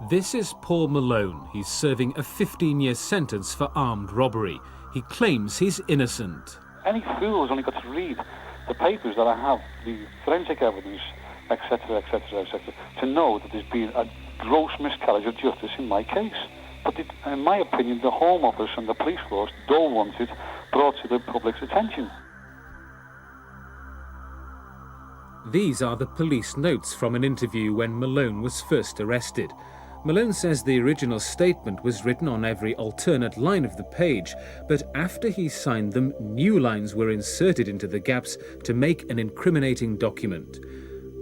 This is Paul Malone. He's serving a 15-year sentence for armed robbery. He claims he's innocent. Any fool has only got to read the papers that I have, the forensic evidence, etc., etc., etc., to know that there's been a gross miscarriage of justice in my case. But in my opinion, the Home Office and the police force don't want it brought to the public's attention. These are the police notes from an interview when Malone was first arrested. Malone says the original statement was written on every alternate line of the page, but after he signed them, new lines were inserted into the gaps to make an incriminating document.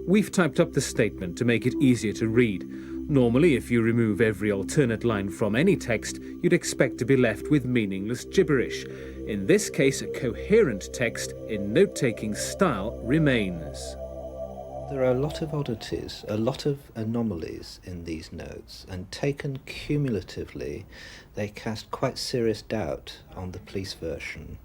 We've typed up the statement to make it easier to read. Normally, if you remove every alternate line from any text, you'd expect to be left with meaningless gibberish. In this case, a coherent text in note-taking style remains. There are a lot of oddities, a lot of anomalies in these notes, and taken cumulatively, they cast quite serious doubt on the police version.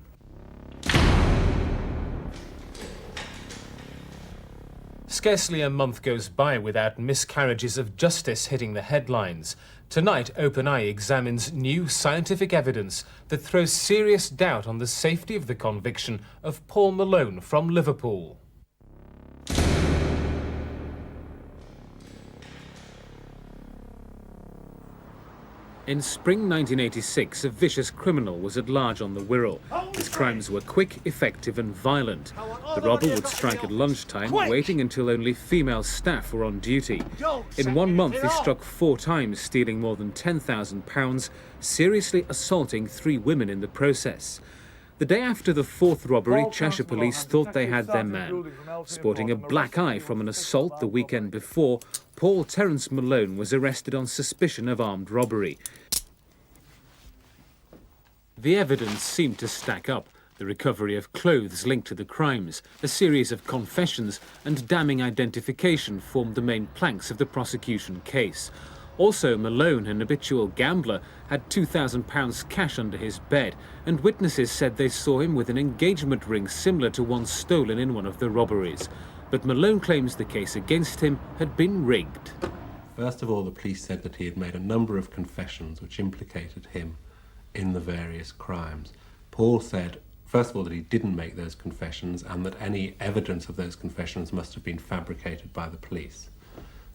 Scarcely a month goes by without miscarriages of justice hitting the headlines. Tonight, OpenEye examines new scientific evidence that throws serious doubt on the safety of the conviction of Paul Malone from Liverpool. In spring 1986, a vicious criminal was at large on the Wirral. His crimes were quick, effective and violent. The robber would strike at lunchtime, waiting until only female staff were on duty. In 1 month, he struck 4 times, stealing more than £10,000, seriously assaulting 3 women in the process. The day after the 4th robbery, Cheshire police thought they had their man. Sporting a black eye from an assault the weekend before, Paul Terence Malone was arrested on suspicion of armed robbery. The evidence seemed to stack up. The recovery of clothes linked to the crimes, a series of confessions and damning identification formed the main planks of the prosecution case. Also, Malone, an habitual gambler, had £2,000 cash under his bed, and witnesses said they saw him with an engagement ring similar to one stolen in one of the robberies. But Malone claims the case against him had been rigged. First of all, the police said that he had made a number of confessions which implicated him in the various crimes. Paul said, first of all, that he didn't make those confessions and that any evidence of those confessions must have been fabricated by the police.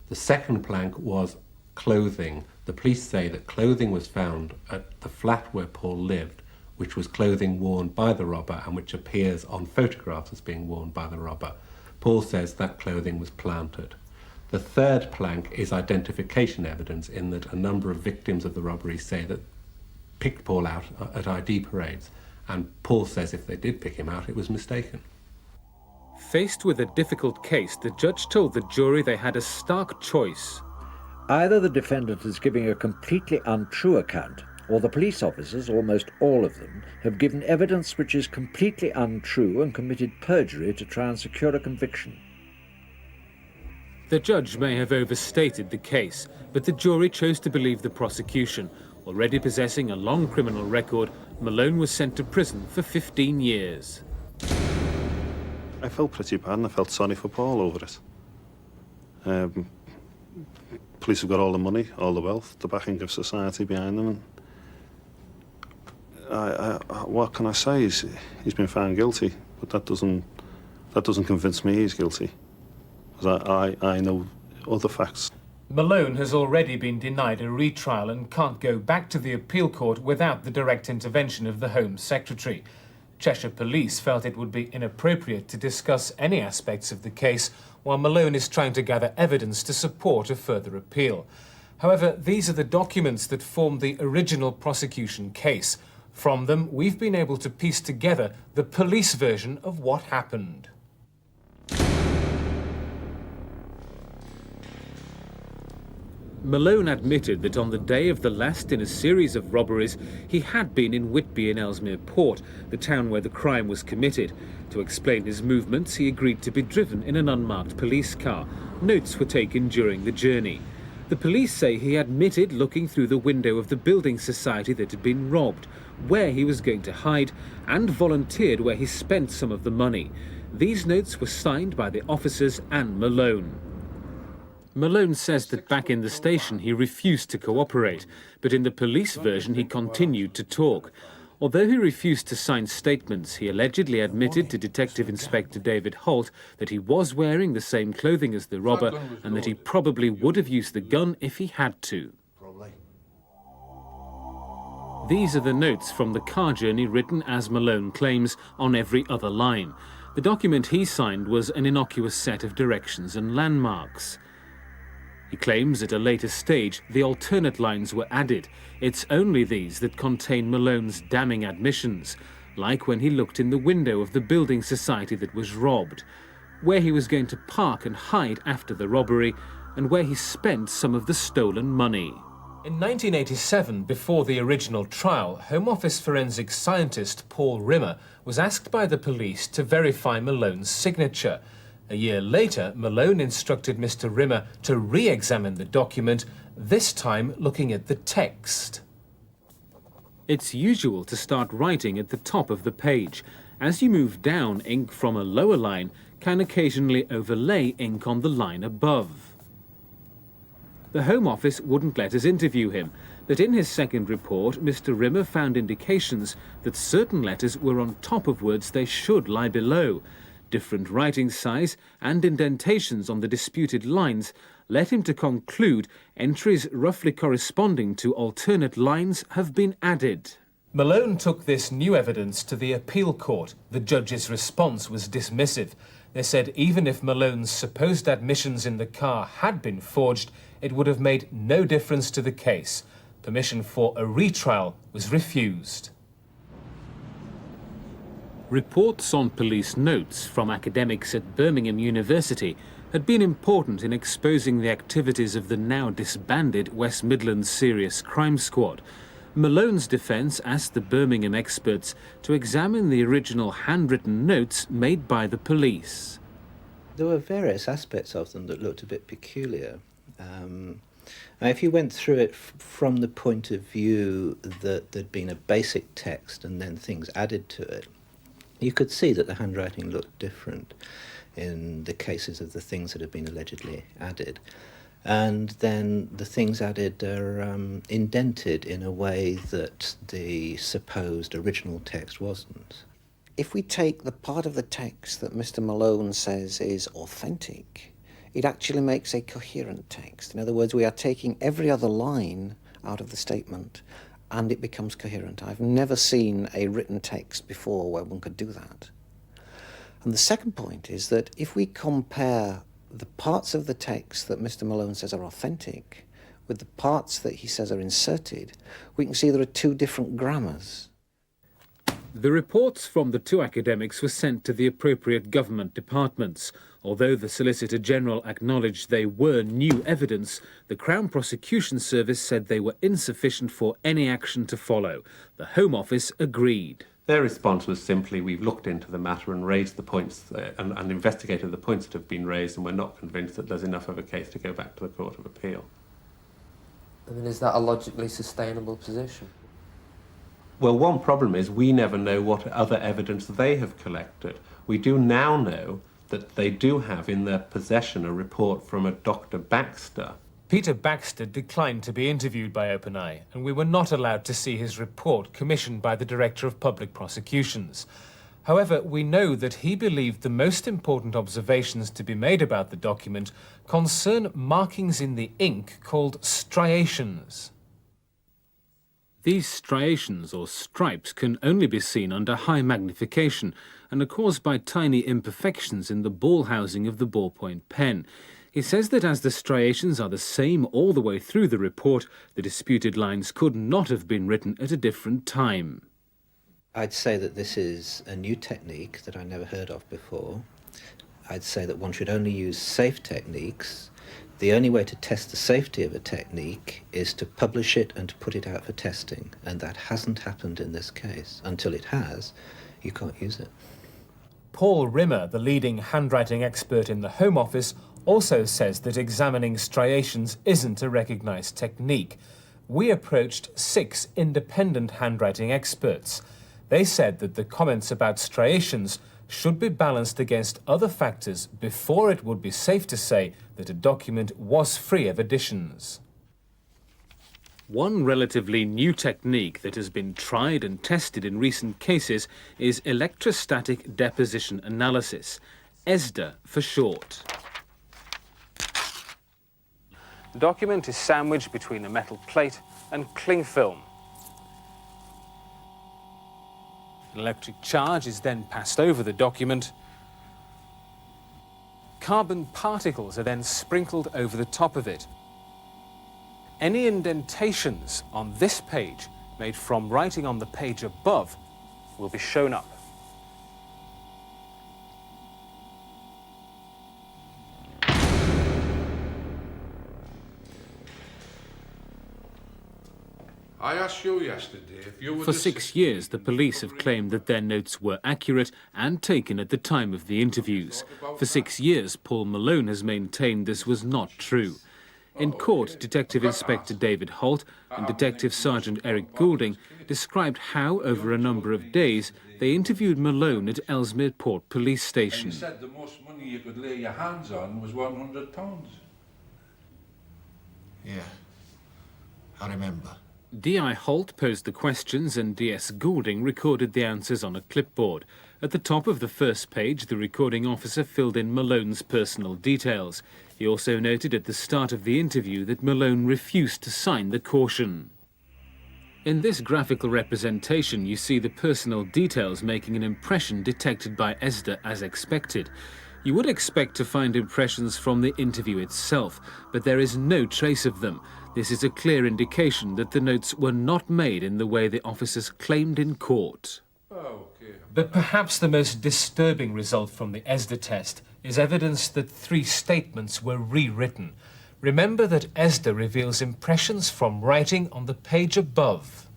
The second plank was clothing. The police say that clothing was found at the flat where Paul lived, which was clothing worn by the robber and which appears on photographs as being worn by the robber. Paul says that clothing was planted. The third plank is identification evidence, in that a number of victims of the robbery say that picked Paul out at ID parades, and Paul says if they did pick him out, it was mistaken. Faced with a difficult case, the judge told the jury they had a stark choice. Either the defendant is giving a completely untrue account, or the police officers, almost all of them, have given evidence which is completely untrue and committed perjury to try and secure a conviction. The judge may have overstated the case, but the jury chose to believe the prosecution. Already possessing a long criminal record, Malone was sent to prison for 15 years. I felt pretty bad and I felt sorry for Paul over it. Police have got all the money, all the wealth, the backing of society behind them. And what can I say? He's been found guilty, but that doesn't convince me he's guilty. Because I know other facts. Malone has already been denied a retrial and can't go back to the appeal court without the direct intervention of the Home Secretary. Cheshire Police felt it would be inappropriate to discuss any aspects of the case while Malone is trying to gather evidence to support a further appeal. However, these are the documents that formed the original prosecution case. From them, we've been able to piece together the police version of what happened. Malone admitted that on the day of the last in a series of robberies, he had been in Whitby in Ellesmere Port, the town where the crime was committed. To explain his movements, he agreed to be driven in an unmarked police car. Notes were taken during the journey. The police say he admitted looking through the window of the building society that had been robbed, where he was going to hide, and volunteered where he spent some of the money. These notes were signed by the officers and Malone. Malone says that back in the station he refused to cooperate, but in the police version he continued to talk. Although he refused to sign statements, he allegedly admitted to Detective Inspector David Holt that he was wearing the same clothing as the robber and that he probably would have used the gun if he had to. These are the notes from the car journey written, as Malone claims, on every other line. The document he signed was an innocuous set of directions and landmarks. He claims at a later stage the alternate lines were added. It's only these that contain Malone's damning admissions, like when he looked in the window of the building society that was robbed, where he was going to park and hide after the robbery, and where he spent some of the stolen money. In 1987, before the original trial, Home Office forensic scientist Paul Rimmer was asked by the police to verify Malone's signature. A year later, Malone instructed Mr. Rimmer to re-examine the document, this time looking at the text. It's usual to start writing at the top of the page. As you move down, ink from a lower line can occasionally overlay ink on the line above. The Home Office wouldn't let us interview him, but in his second report, Mr. Rimmer found indications that certain letters were on top of words they should lie below. Different writing size and indentations on the disputed lines led him to conclude entries roughly corresponding to alternate lines have been added. Malone took this new evidence to the appeal court. The judge's response was dismissive. They said even if Malone's supposed admissions in the car had been forged, it would have made no difference to the case. Permission for a retrial was refused. Reports on police notes from academics at Birmingham University had been important in exposing the activities of the now disbanded West Midlands Serious Crime Squad. Malone's defence asked the Birmingham experts to examine the original handwritten notes made by the police. There were various aspects of them that looked a bit peculiar. If you went through it from the point of view that there'd been a basic text and then things added to it, you could see that the handwriting looked different in the cases of the things that had been allegedly added. And then the things added are indented in a way that the supposed original text wasn't. If we take the part of the text that Mr. Malone says is authentic, it actually makes a coherent text. In other words, we are taking every other line out of the statement and it becomes coherent. I've never seen a written text before where one could do that. And the second point is that if we compare the parts of the text that Mr. Malone says are authentic with the parts that he says are inserted, we can see there are two different grammars. The reports from the two academics were sent to the appropriate government departments. Although the Solicitor General acknowledged they were new evidence, the Crown Prosecution Service said they were insufficient for any action to follow. The Home Office agreed. Their response was simply, we've looked into the matter and raised the points and investigated the points that have been raised, and we're not convinced that there's enough of a case to go back to the Court of Appeal. I mean, is that a logically sustainable position? Well, one problem is we never know what other evidence they have collected. We do now know that they do have in their possession a report from a Dr. Baxter. Peter Baxter declined to be interviewed by OpenEye, and we were not allowed to see his report commissioned by the Director of Public Prosecutions. However, we know that he believed the most important observations to be made about the document concern markings in the ink called striations. These striations, or stripes, can only be seen under high magnification and are caused by tiny imperfections in the ball housing of the ballpoint pen. He says that as the striations are the same all the way through the report, the disputed lines could not have been written at a different time. I'd say that this is a new technique that I never heard of before. I'd say that one should only use safe techniques. The only way to test the safety of a technique is to publish it and to put it out for testing, and that hasn't happened in this case. Until it has, you can't use it. Paul Rimmer, the leading handwriting expert in the Home Office, also says that examining striations isn't a recognised technique. We approached 6 independent handwriting experts. They said that the comments about striations should be balanced against other factors before it would be safe to say that a document was free of additions. One relatively new technique that has been tried and tested in recent cases is electrostatic deposition analysis, ESDA for short. The document is sandwiched between a metal plate and cling film. An electric charge is then passed over the document. Carbon particles are then sprinkled over the top of it. Any indentations on this page made from writing on the page above will be shown up. I asked you yesterday if you were... For 6 years, the police have claimed that their notes were accurate and taken at the time of the interviews. For 6 years, Paul Malone has maintained this was not true. In court, Detective Inspector David Holt and Detective Sergeant Eric Goulding described how, over a number of days, they interviewed Malone at Ellesmere Port Police Station. You said the most money you could lay your hands on was £100. Yeah, I remember. D.I. Holt posed the questions and D.S. Goulding recorded the answers on a clipboard. At the top of the first page, the recording officer filled in Malone's personal details. He also noted at the start of the interview that Malone refused to sign the caution. In this graphical representation, you see the personal details making an impression detected by ESDA as expected. You would expect to find impressions from the interview itself, but there is no trace of them. This is a clear indication that the notes were not made in the way the officers claimed in court. Okay. But perhaps the most disturbing result from the ESDA test is evidence that 3 statements were rewritten. Remember that ESDA reveals impressions from writing on the page above.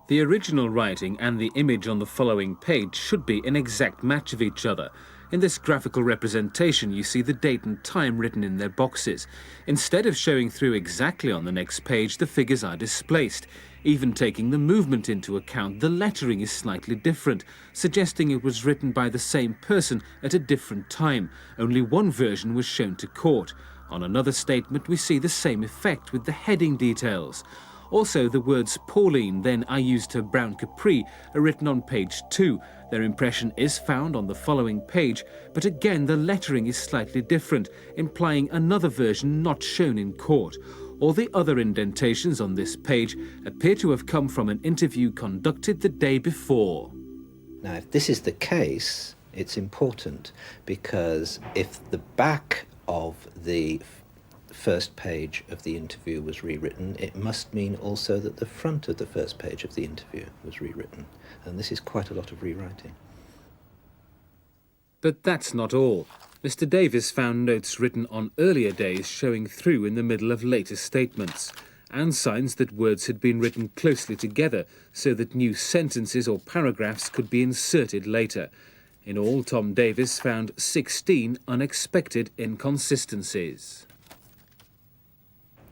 The original writing and the image on the following page should be an exact match of each other. In this graphical representation, you see the date and time written in their boxes. Instead of showing through exactly on the next page, the figures are displaced. Even taking the movement into account, the lettering is slightly different, suggesting it was written by the same person at a different time. Only one version was shown to court. On another statement, we see the same effect with the heading details. Also, the words Pauline, then I used her brown capri, are written on page 2. Their impression is found on the following page, but again the lettering is slightly different, implying another version not shown in court. All the other indentations on this page appear to have come from an interview conducted the day before. Now, if this is the case, it's important, because if the back of the first page of the interview was rewritten, it must mean also that the front of the first page of the interview was rewritten. And this is quite a lot of rewriting. But that's not all. Mr. Davis found notes written on earlier days showing through in the middle of later statements, and signs that words had been written closely together so that new sentences or paragraphs could be inserted later. In all, Tom Davis found 16 unexpected inconsistencies.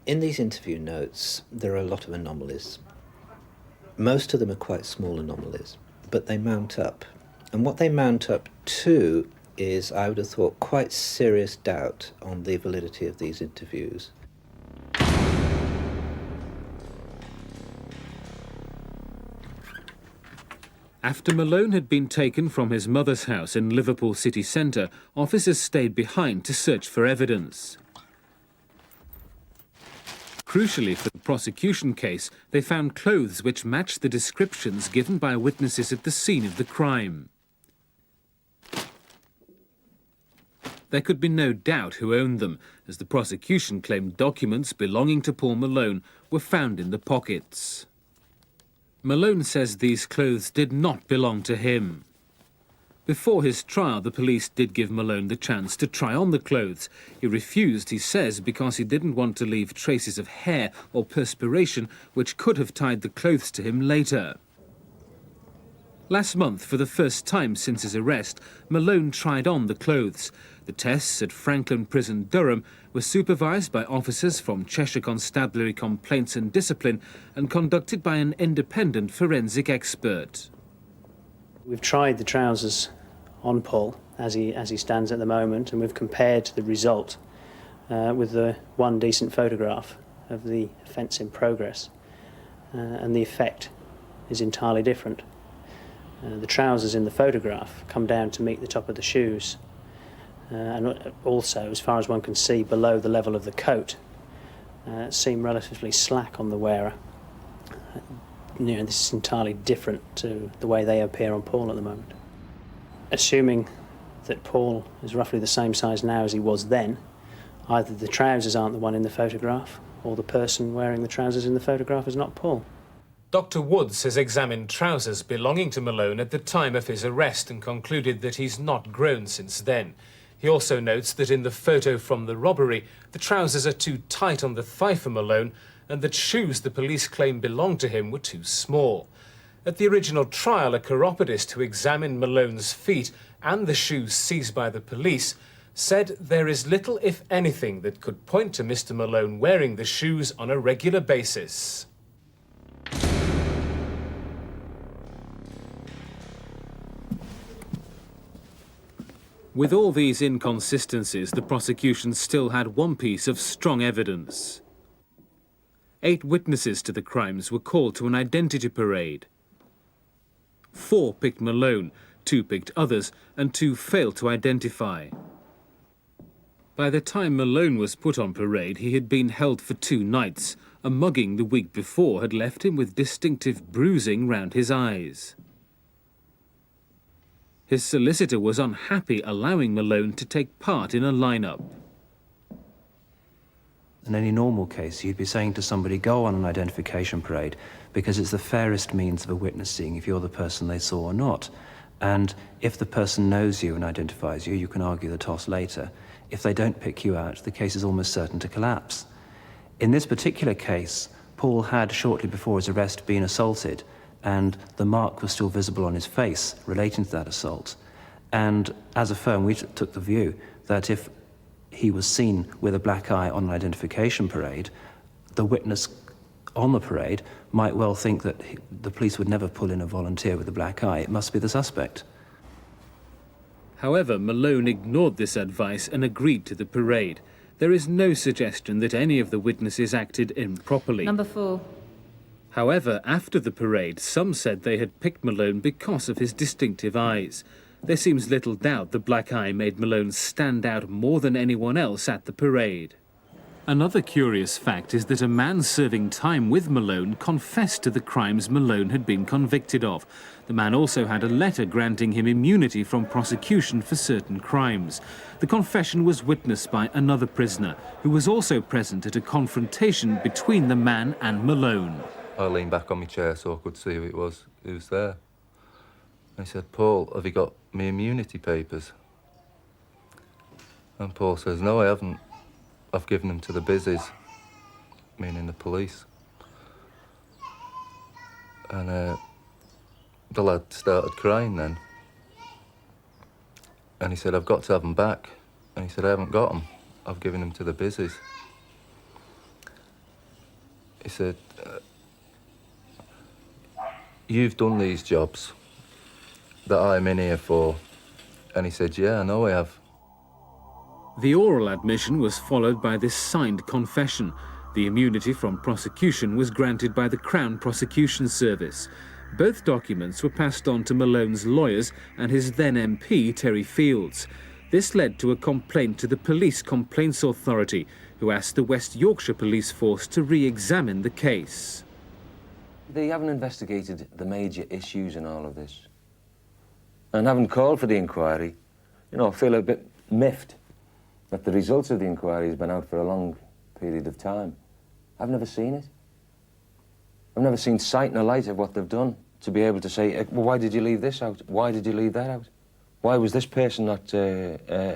In these interview notes, there are a lot of anomalies. Most of them are quite small anomalies, but they mount up. And what they mount up to is, I would have thought, quite serious doubt on the validity of these interviews. After Malone had been taken from his mother's house in Liverpool city centre, officers stayed behind to search for evidence. Crucially for the prosecution case, they found clothes which matched the descriptions given by witnesses at the scene of the crime. There could be no doubt who owned them, as the prosecution claimed documents belonging to Paul Malone were found in the pockets. Malone says these clothes did not belong to him. Before his trial, the police did give Malone the chance to try on the clothes. He refused, he says, because he didn't want to leave traces of hair or perspiration which could have tied the clothes to him later. Last month, for the first time since his arrest, Malone tried on the clothes. The tests at Franklin Prison, Durham, were supervised by officers from Cheshire Constabulary Complaints and Discipline and conducted by an independent forensic expert. We've tried the trousers on Paul as he stands at the moment, and we've compared the result with the one decent photograph of the offence in progress, and the effect is entirely different. The trousers in the photograph come down to meet the top of the shoes, and also, as far as one can see, below the level of the coat, seem relatively slack on the wearer. This is entirely different to the way they appear on Paul at the moment. Assuming that Paul is roughly the same size now as he was then, either the trousers aren't the one in the photograph, or the person wearing the trousers in the photograph is not Paul. Dr. Woods has examined trousers belonging to Malone at the time of his arrest and concluded that he's not grown since then. He also notes that in the photo from the robbery, the trousers are too tight on the thigh for Malone, and that shoes the police claim belonged to him were too small. At the original trial, a chiropodist who examined Malone's feet and the shoes seized by the police said there is little, if anything, that could point to Mr. Malone wearing the shoes on a regular basis. With all these inconsistencies, the prosecution still had one piece of strong evidence. 8 witnesses to the crimes were called to an identity parade. 4 picked Malone, 2 picked others, and 2 failed to identify. By the time Malone was put on parade, he had been held for 2 nights. A mugging the week before had left him with distinctive bruising round his eyes. His solicitor was unhappy allowing Malone to take part in a lineup. In any normal case, you'd be saying to somebody, go on an identification parade, because it's the fairest means of a witness seeing if you're the person they saw or not. And if the person knows you and identifies you, you can argue the toss later. If they don't pick you out, the case is almost certain to collapse. In this particular case, Paul had, shortly before his arrest, been assaulted, and the mark was still visible on his face relating to that assault. And as a firm, we took the view that if he was seen with a black eye on an identification parade, the witness on the parade might well think that the police would never pull in a volunteer with a black eye. It must be the suspect. However, Malone ignored this advice and agreed to the parade. There is no suggestion that any of the witnesses acted improperly. Number 4. However, after the parade, some said they had picked Malone because of his distinctive eyes. There seems little doubt the black eye made Malone stand out more than anyone else at the parade. Another curious fact is that a man serving time with Malone confessed to the crimes Malone had been convicted of. The man also had a letter granting him immunity from prosecution for certain crimes. The confession was witnessed by another prisoner, who was also present at a confrontation between the man and Malone. I leaned back on my chair so I could see who it was there. And he said, Paul, have you got me immunity papers? And Paul says, no, I haven't. I've given them to the busies, meaning the police. And the lad started crying then. And he said, I've got to have them back. And he said, I haven't got them. I've given them to the busies. He said, you've done these jobs that I'm in here for. And he said, yeah, I know I have. The oral admission was followed by this signed confession. The immunity from prosecution was granted by the Crown Prosecution Service. Both documents were passed on to Malone's lawyers and his then MP, Terry Fields. This led to a complaint to the Police Complaints Authority, who asked the West Yorkshire Police Force to re-examine the case. They haven't investigated the major issues in all of this. And haven't called for the inquiry. I feel a bit miffed that the results of the inquiry has been out for a long period of time. I've never seen it. I've never seen sight nor light of what they've done to be able to say, well, why did you leave this out? Why did you leave that out? Why was this person not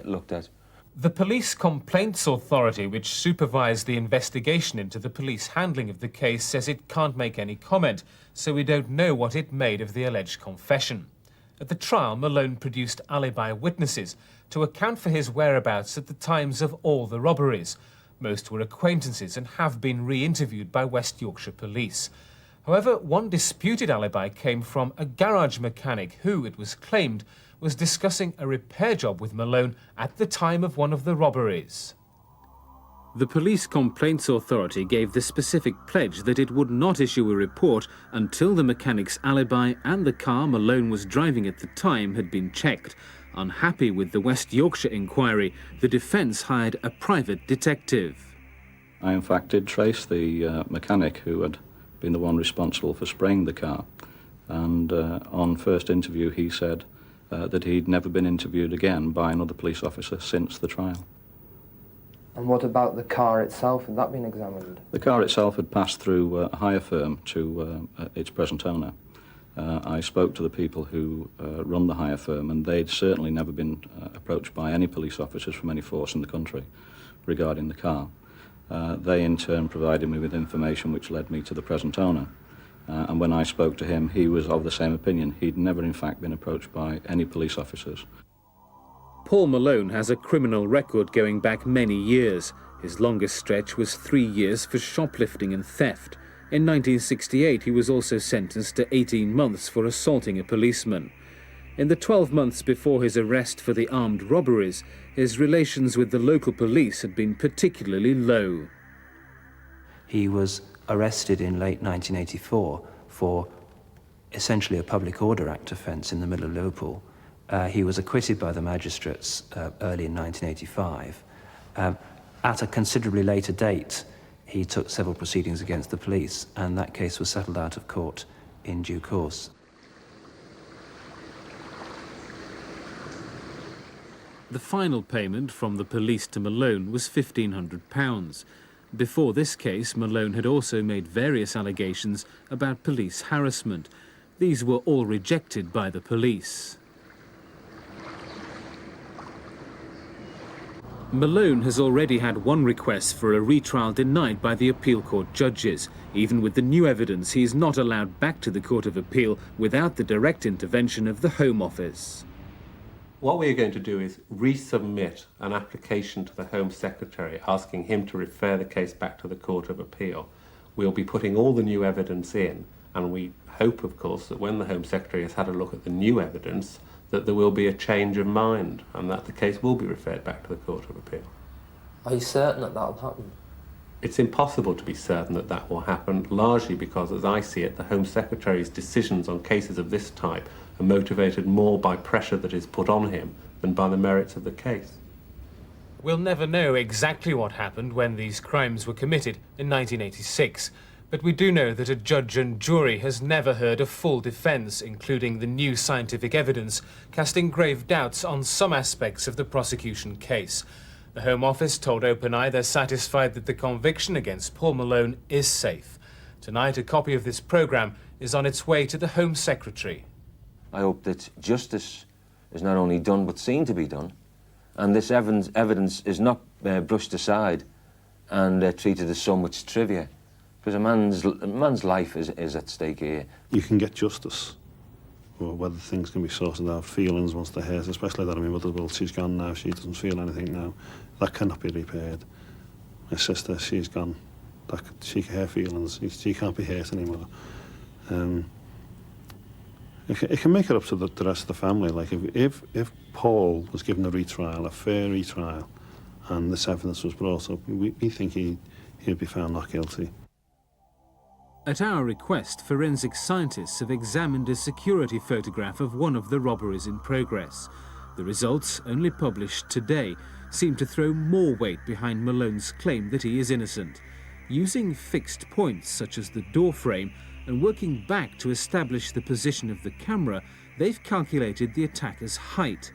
looked at? The Police Complaints Authority, which supervised the investigation into the police handling of the case, says it can't make any comment, so we don't know what it made of the alleged confession. At the trial, Malone produced alibi witnesses to account for his whereabouts at the times of all the robberies. Most were acquaintances and have been re-interviewed by West Yorkshire Police. However, one disputed alibi came from a garage mechanic who, it was claimed, was discussing a repair job with Malone at the time of one of the robberies. The Police Complaints Authority gave the specific pledge that it would not issue a report until the mechanic's alibi and the car Malone was driving at the time had been checked. Unhappy with the West Yorkshire inquiry, the defence hired a private detective. I in fact did trace the mechanic who had been the one responsible for spraying the car, and on first interview he said that he'd never been interviewed again by another police officer since the trial. And what about the car itself? Had that been examined? The car itself had passed through a hire firm to its present owner. I spoke to the people who run the hire firm, and they'd certainly never been approached by any police officers from any force in the country regarding the car. They in turn provided me with information which led me to the present owner. And when I spoke to him, he was of the same opinion. He'd never in fact been approached by any police officers. Paul Malone has a criminal record going back many years. His longest stretch was 3 years for shoplifting and theft. In 1968, he was also sentenced to 18 months for assaulting a policeman. In the 12 months before his arrest for the armed robberies, his relations with the local police had been particularly low. He was arrested in late 1984 for essentially a Public Order Act offence in the middle of Liverpool. He was acquitted by the magistrates early in 1985. At a considerably later date, he took several proceedings against the police, and that case was settled out of court in due course. The final payment from the police to Malone was £1,500. Before this case, Malone had also made various allegations about police harassment. These were all rejected by the police. Malone has already had one request for a retrial denied by the appeal court judges. Even with the new evidence, he is not allowed back to the Court of Appeal without the direct intervention of the Home Office. What we are going to do is resubmit an application to the Home Secretary asking him to refer the case back to the Court of Appeal. We'll be putting all the new evidence in, and we hope, of course, that when the Home Secretary has had a look at the new evidence, that there will be a change of mind and that the case will be referred back to the Court of Appeal. Are you certain that that'll happen? It's impossible to be certain that that will happen, largely because, as I see it, the Home Secretary's decisions on cases of this type are motivated more by pressure that is put on him than by the merits of the case. We'll never know exactly what happened when these crimes were committed in 1986. But we do know that a judge and jury has never heard a full defence, including the new scientific evidence, casting grave doubts on some aspects of the prosecution case. The Home Office told OpenEye they're satisfied that the conviction against Paul Malone is safe. Tonight, a copy of this programme is on its way to the Home Secretary. I hope that justice is not only done but seen to be done, and this evidence is not brushed aside and treated as so much trivia. Because a man's life is at stake here. You can get justice, or whether things can be sorted out, feelings once they're hurt, especially that, I mean, well, she's gone now, she doesn't feel anything now. That cannot be repaired. My sister, she's gone. Her feelings, she can't be hurt anymore. It can make it up to the rest of the family. Like, if Paul was given a retrial, a fair retrial, and this evidence was brought up, we think he'd be found not guilty. At our request, forensic scientists have examined a security photograph of one of the robberies in progress. The results, only published today, seem to throw more weight behind Malone's claim that he is innocent. Using fixed points such as the door frame and working back to establish the position of the camera, they've calculated the attacker's height.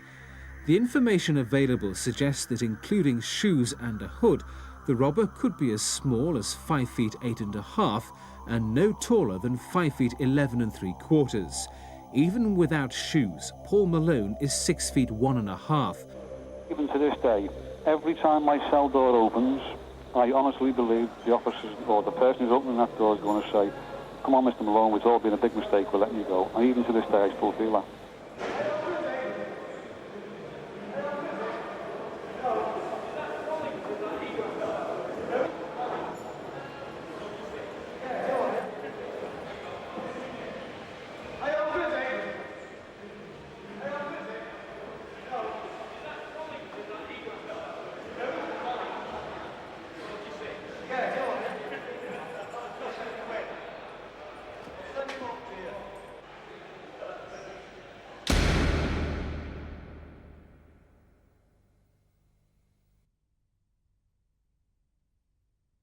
The information available suggests that, including shoes and a hood, the robber could be as small as 5 feet 8.5 and no taller than 5 feet 11.75. Even without shoes, Paul Malone is 6 feet 1.5. Even to this day, every time my cell door opens, I honestly believe the officers or the person who's opening that door is going to say, "Come on, Mr. Malone, it's all been a big mistake, we're letting you go." And even to this day, I still feel that.